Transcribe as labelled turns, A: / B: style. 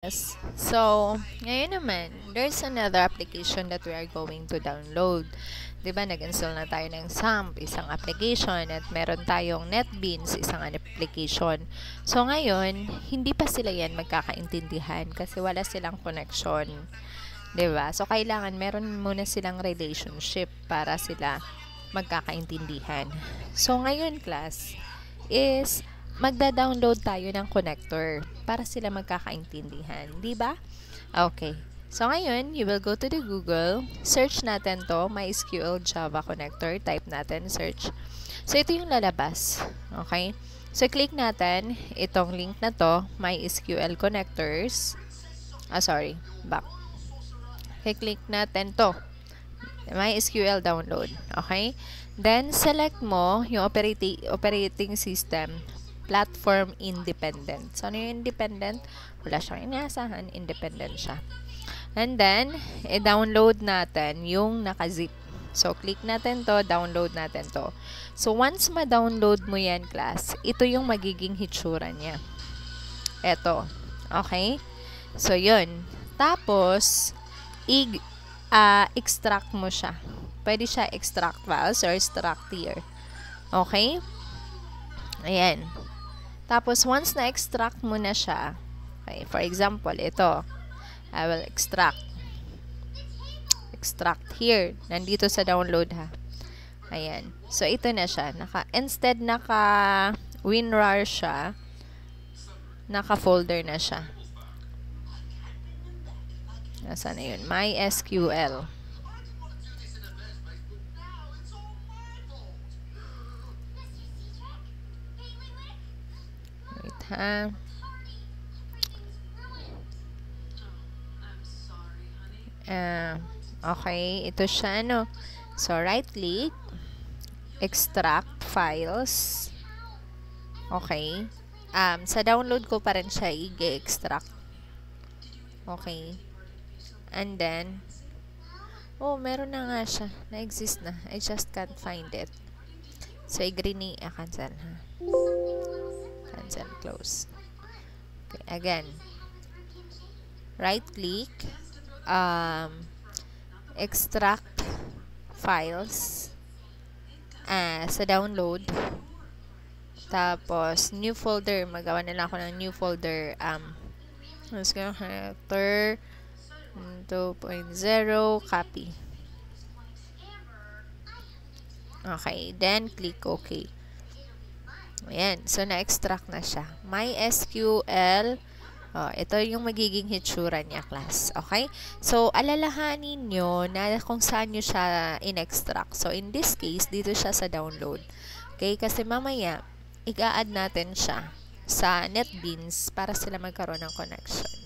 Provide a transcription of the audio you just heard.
A: Yes. So, ngayon naman, there's another application that we are going to download. 'Di ba, nag-install na tayo ng SAMP, isang application, at meron tayong NetBeans, isang application. So, ngayon, hindi pa sila yan magkakaintindihan kasi wala silang connection. 'Di ba? So, kailangan meron muna silang relationship para sila magkakaintindihan. So, ngayon, class, is magda-download tayo ng connector para sila magkakaintindihan, di ba? Okay. So, ngayon, you will go to the Google, search natin to, MySQL Java Connector, type natin, search. So, ito yung lalabas. Okay? So, click natin itong link na to, MySQL Connectors. Back. Okay, click natin to, MySQL download. Okay? Then, select mo yung operating system, platform independent. So, ano yung independent? Wala siyang inaasahan, independent siya. And then, i-download natin yung naka-zip. So, click natin to, download natin to. So, once ma-download mo yan, class, ito yung magiging hitsura niya. Ito. Okay? So, yun. Tapos, extract mo siya. Pwede siya extract files or extract here. Okay? Ayan. Tapos, once na-extract mo na siya, okay, for example, ito, I will extract here. Nandito sa download, ha. Ayan. So, ito na siya. Instead WinRAR siya, naka-folder na siya. Nasaan na yun? MySQL. Wait, ha. Okay, ito siya, no? So, right-click, extract files. Okay. Sa download ko pa rin siya i-extract. Okay. And then, meron na nga siya. Na-exist na. I just can't find it. So, cancel, ha? Cancel, close. Okay, again. Right-click, extract files sa download. Tapos, new folder. Magawa nila ako ng new folder. Let's go, Connector 2.0, copy. Okay, then click OK. Ayan, so na-extract na siya. MySQL, ito yung magiging hitsura niya, class. Okay? So, alalahanin nyo na kung saan nyo siya in-extract. So, in this case, dito siya sa download. Okay? Kasi mamaya, i-add natin siya sa NetBeans para sila magkaroon ng connection.